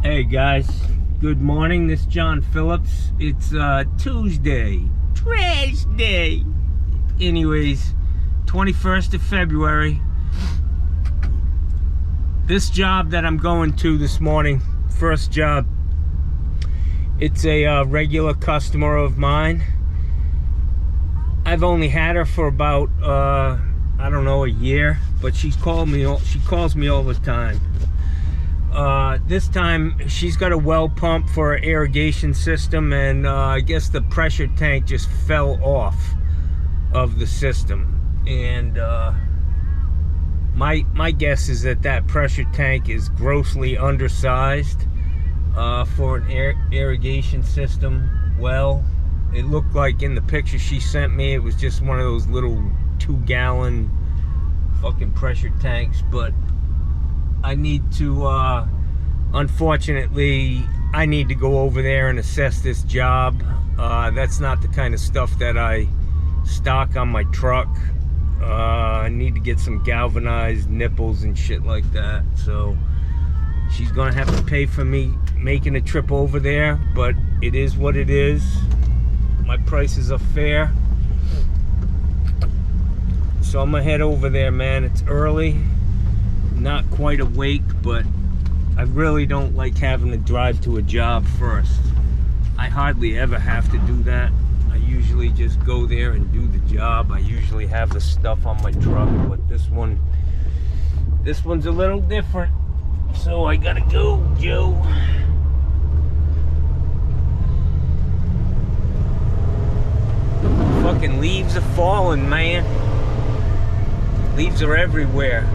Hey guys, good morning. This is John Phillips. It's Tuesday, trash day. Anyways, 21st of February. This job that I'm going to this morning, first job, it's a regular customer of mine. I've only had her for about I don't know, a year, but she calls me all the time. This time she's got a well pump for an irrigation system, and I guess the pressure tank just fell off of the system, and my guess is that pressure tank is grossly undersized for an irrigation system. Well, it looked like in the picture she sent me it was just one of those little 2-gallon fucking pressure tanks, but I need to unfortunately I need to go over there and assess this job. That's not the kind of stuff that I stock on my truck. I need to get some galvanized nipples and shit like that, so she's gonna have to pay for me making a trip over there, but it is what it is. My prices are fair, so I'm gonna head over there, man. It's early, not quite awake, but I really don't like having to drive to a job first. I hardly ever have to do that. I usually just go there and do the job. I usually have the stuff on my truck, but this one's a little different, so I gotta go, Joe. Fucking leaves are falling, man. Leaves are everywhere.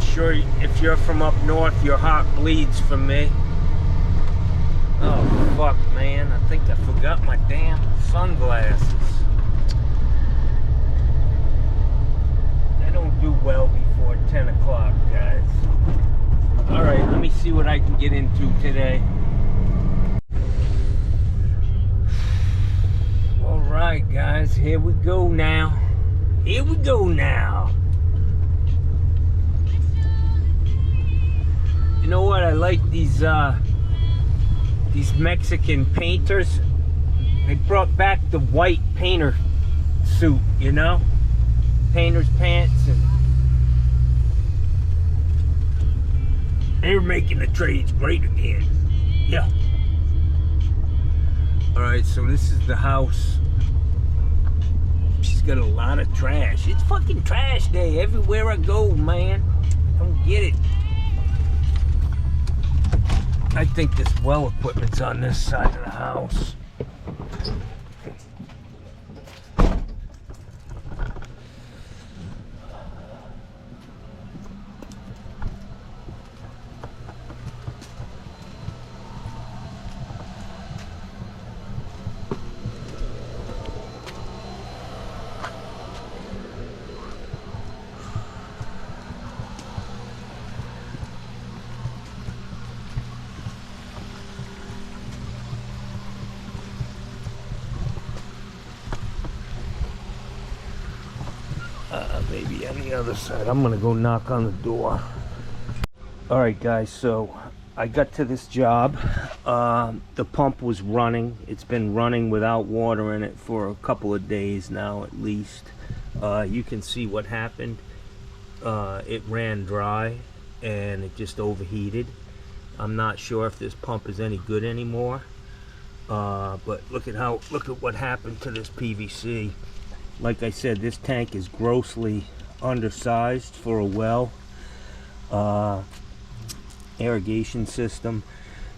Sure, if you're from up north, your heart bleeds for me. Oh fuck, man, I think I forgot my damn sunglasses. They don't do well before 10 o'clock, guys. Alright, let me see what I can get into today. Alright guys, here we go now. Here we go now. You know what? I like these Mexican painters. They brought back the white painter suit, you know? Painter's pants, and they're making the trades great again. Yeah. Alright, so this is the house. She's got a lot of trash. It's fucking trash day everywhere I go, man. I don't get it. I think this well equipment's on this side of the house. Maybe on the other side. I'm gonna go knock on the door. Alright guys, so I got to this job. The pump was running. It's been running without water in it for a couple of days now at least. You can see what happened. It ran dry and it just overheated. I'm not sure if this pump is any good anymore. But look at what happened to this PVC. Like I said, this tank is grossly undersized for a well irrigation system.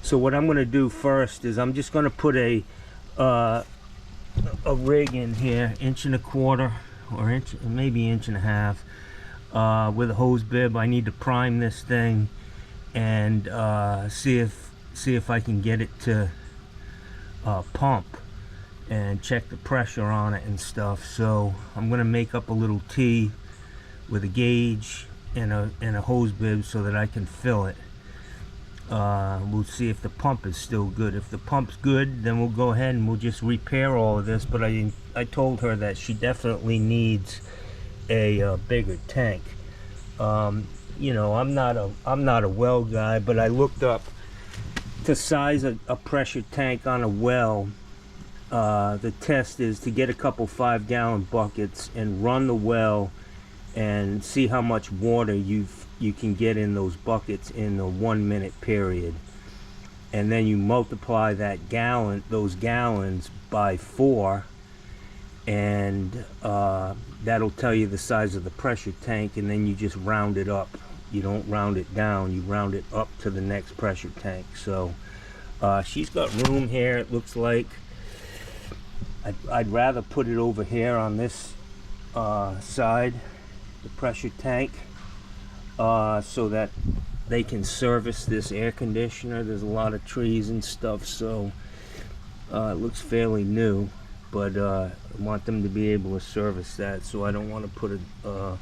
So what I'm going to do first is I'm just going to put a rig in here, 1.25 inches or maybe 1.5 inches, with a hose bib. I need to prime this thing and see if I can get it to pump and check the pressure on it and stuff. So I'm gonna make up a little T with a gauge and a hose bib so that I can fill it. We'll see if the pump is still good. If the pump's good, then we'll go ahead and we'll just repair all of this. But I told her that she definitely needs a bigger tank. You know, I'm not a well guy, but I looked up To size a pressure tank on a well, the test is to get a couple 5-gallon buckets and run the well and see how much water you can get in those buckets in a 1 minute period, and then you multiply those gallons by 4, and that'll tell you the size of the pressure tank, and then you just round it up. You don't round it down, you round it up to the next pressure tank. So she's got room here, it looks like. I'd rather put it over here on this side, the pressure tank, so that they can service this air conditioner. There's a lot of trees and stuff, so it looks fairly new, but I want them to be able to service that, so I don't want to put a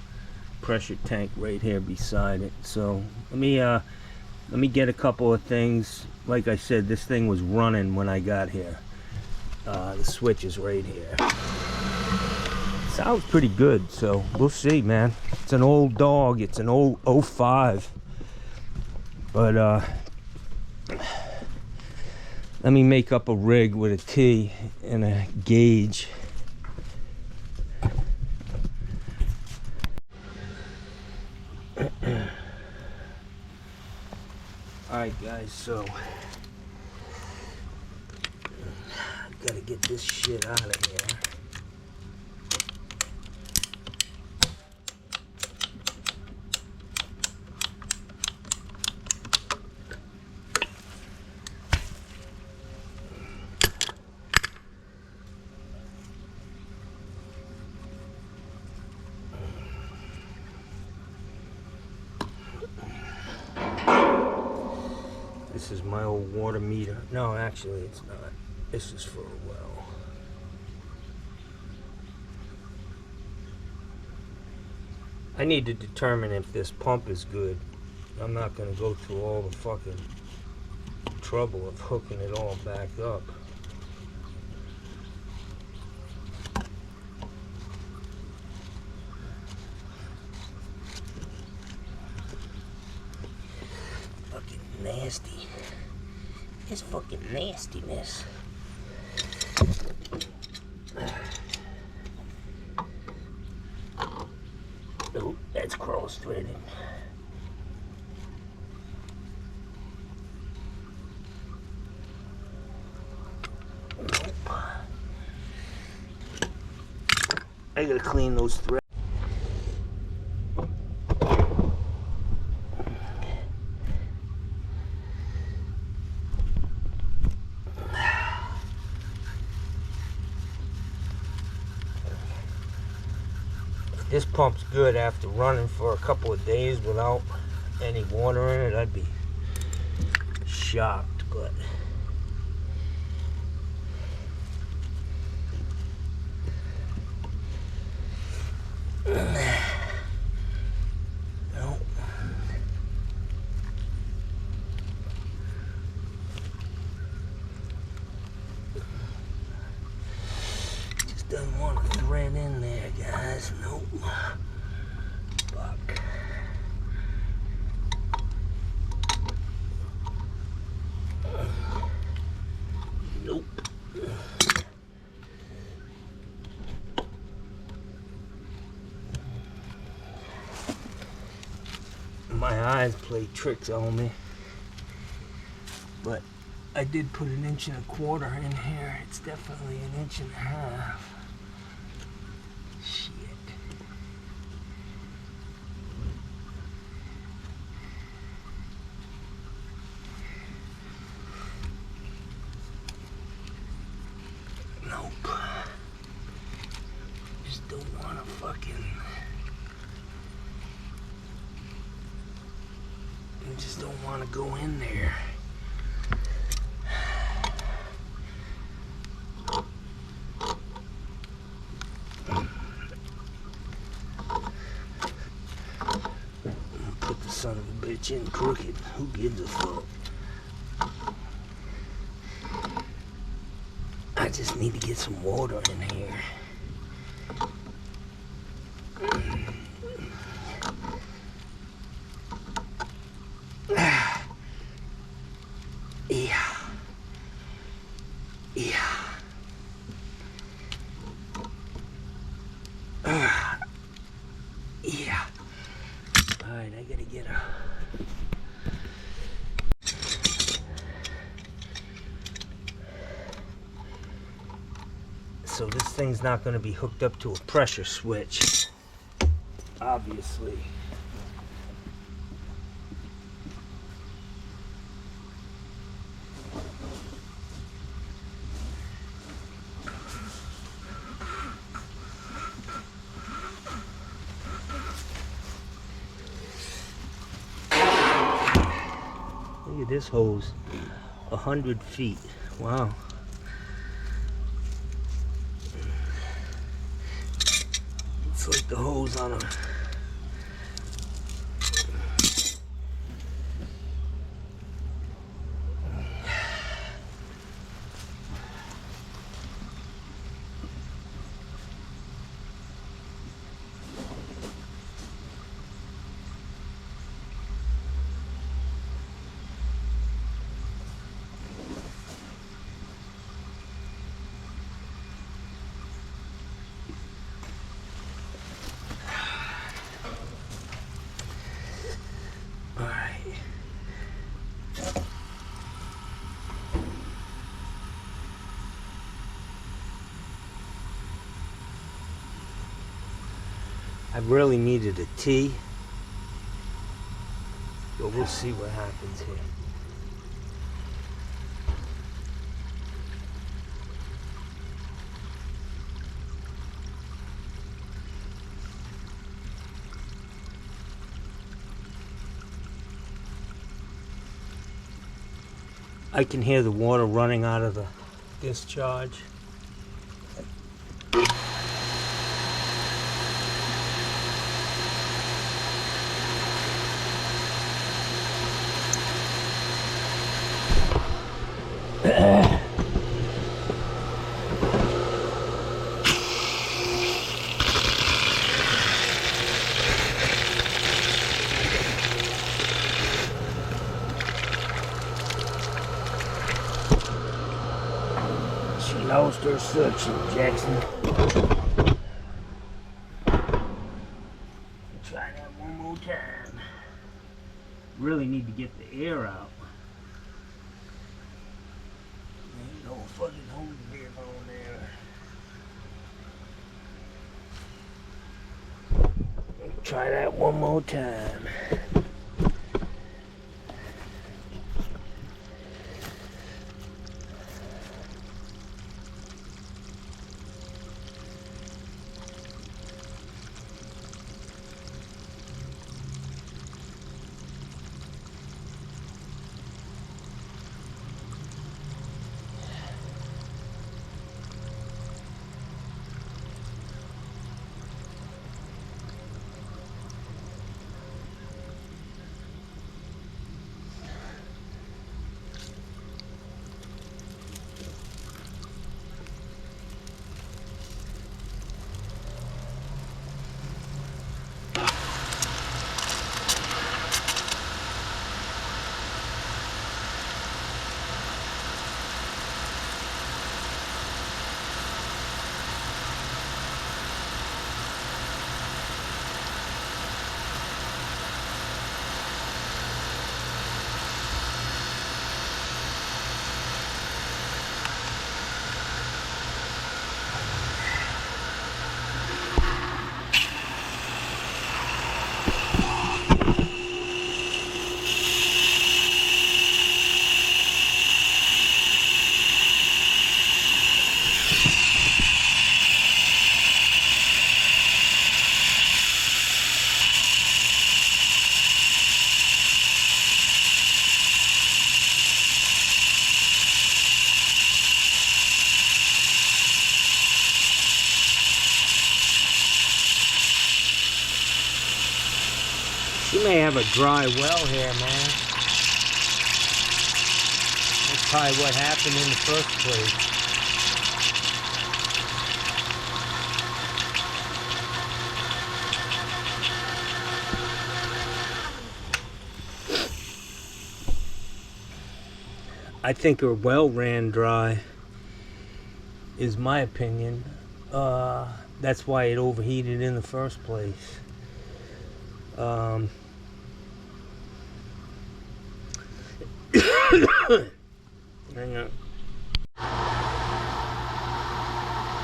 pressure tank right here beside it. So let me get a couple of things. Like I said, this thing was running when I got here. The switch is right here. Sounds pretty good, so we'll see, man. It's an old dog. It's an old 05, but let me make up a rig with a T and a gauge. Alright guys, so gotta get this shit out of here. This is my old water meter. No, actually it's not. This is for a well. I need to determine if this pump is good. I'm not going to go through all the fucking trouble of hooking it all back up. Fucking nasty. It's fucking nastiness. Oh, that's cross-threaded. Nope. I gotta clean those threads. This pump's good after running for a couple of days without any water in it. I'd be shocked, but no. Just doesn't want to thread in there, guys. Nope. Fuck. Nope. My eyes play tricks on me, but I did put 1 1/4 inches in here. It's definitely 1.5 inches. Shit. Nope. Just don't want to fucking. I just don't want to go in there. Put the son of a bitch in crooked. Who gives a fuck? I just need to get some water in here. Yeah. so this thing's not going to be hooked up to a pressure switch, obviously. Look at this hose, 100 feet. Wow. It's like the hose on a... I really needed a T, but we'll see what happens here. I can hear the water running out of the discharge. She lost her suction, Jackson. Try that one more time. Really need to get the air out. Ain't no fucking hose bib on there. Try that one more time. She may have a dry well here, man. That's probably what happened in the first place. I think her well ran dry, is my opinion. That's why it overheated in the first place. Hang on.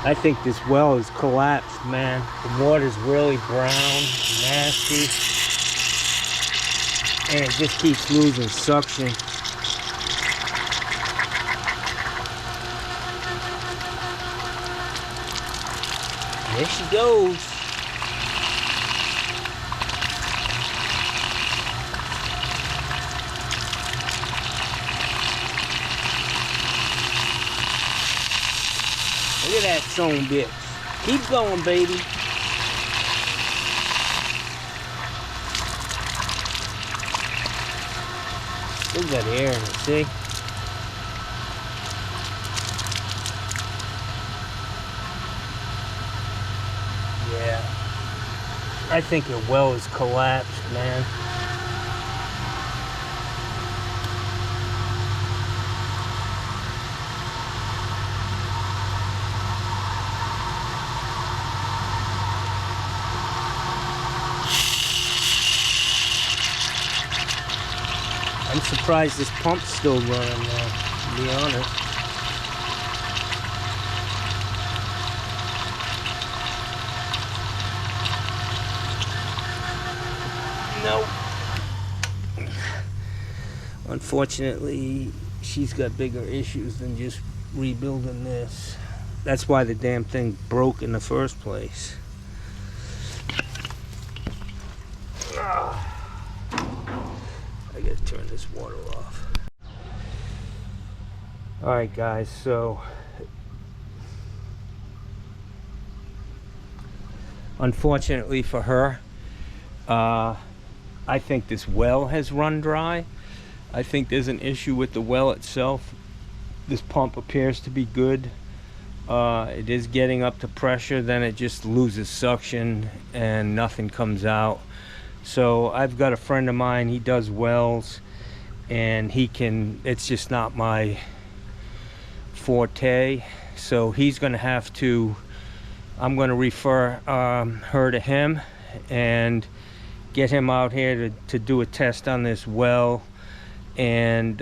I think this well is collapsed, man. The water's really brown, nasty, and it just keeps losing suction. There she goes. Look at that son bitch. Keep going, baby. Look at that air in it, see? Yeah. I think the well is collapsed, man. I'm surprised this pump's still running, to be honest. Nope. Unfortunately, she's got bigger issues than just rebuilding this. That's why the damn thing broke in the first place. I gotta turn this water off. Alright guys, so unfortunately for her, I think this well has run dry. I think there's an issue with the well itself. This pump appears to be good. It is getting up to pressure, then it just loses suction and nothing comes out. So I've got a friend of mine, he does wells, and it's just not my forte. So he's gonna have to, I'm gonna refer her to him and get him out here to do a test on this well and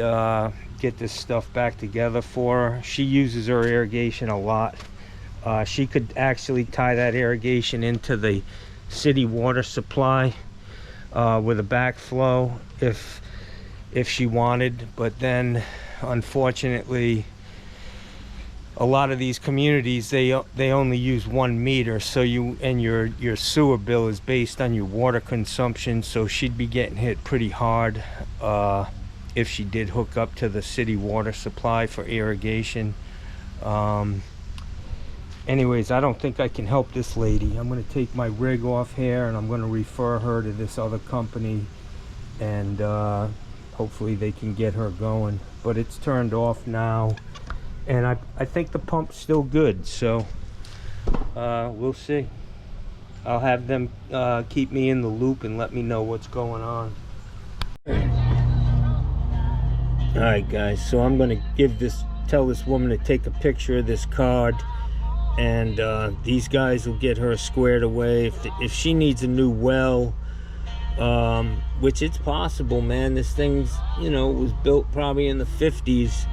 get this stuff back together for her. She uses her irrigation a lot. She could actually tie that irrigation into the city water supply with a backflow if she wanted, but then unfortunately a lot of these communities they only use 1 meter, so your sewer bill is based on your water consumption, so she'd be getting hit pretty hard if she did hook up to the city water supply for irrigation. Anyways, I don't think I can help this lady. I'm going to take my rig off here and I'm going to refer her to this other company, and hopefully they can get her going. But it's turned off now, and I think the pump's still good, so we'll see. I'll have them keep me in the loop and let me know what's going on. Alright guys, so I'm going to tell this woman to take a picture of this card, and these guys will get her squared away. If she needs a new well, which it's possible, man. This thing's, was built probably in the 50s,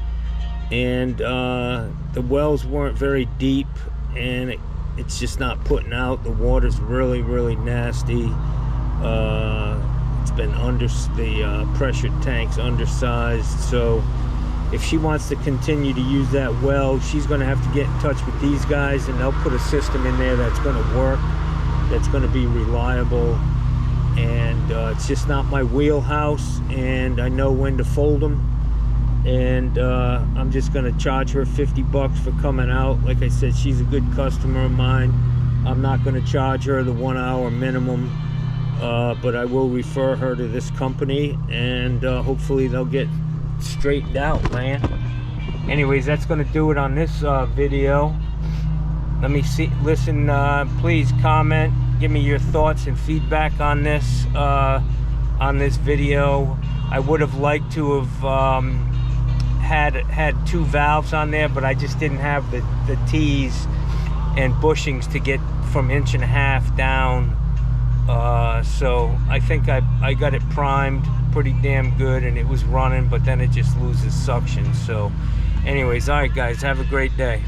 and the wells weren't very deep, and it's just not putting out. The water's really, really nasty. It's been the pressure tank's undersized, so if she wants to continue to use that well, she's going to have to get in touch with these guys, and they'll put a system in there that's going to work, that's going to be reliable. And it's just not my wheelhouse, and I know when to fold them. And I'm just going to charge her 50 bucks for coming out. Like I said, she's a good customer of mine. I'm not going to charge her the 1 hour minimum, but I will refer her to this company, and hopefully they'll get straightened out, man. Anyways, that's going to do it on this video. Let me see, listen, please comment, give me your thoughts and feedback on this video. I would have liked to have had 2 valves on there, but I just didn't have the T's and bushings to get from 1.5 inch down. So I think I got it primed pretty damn good, and it was running, but then it just loses suction. So anyways, all right guys, have a great day.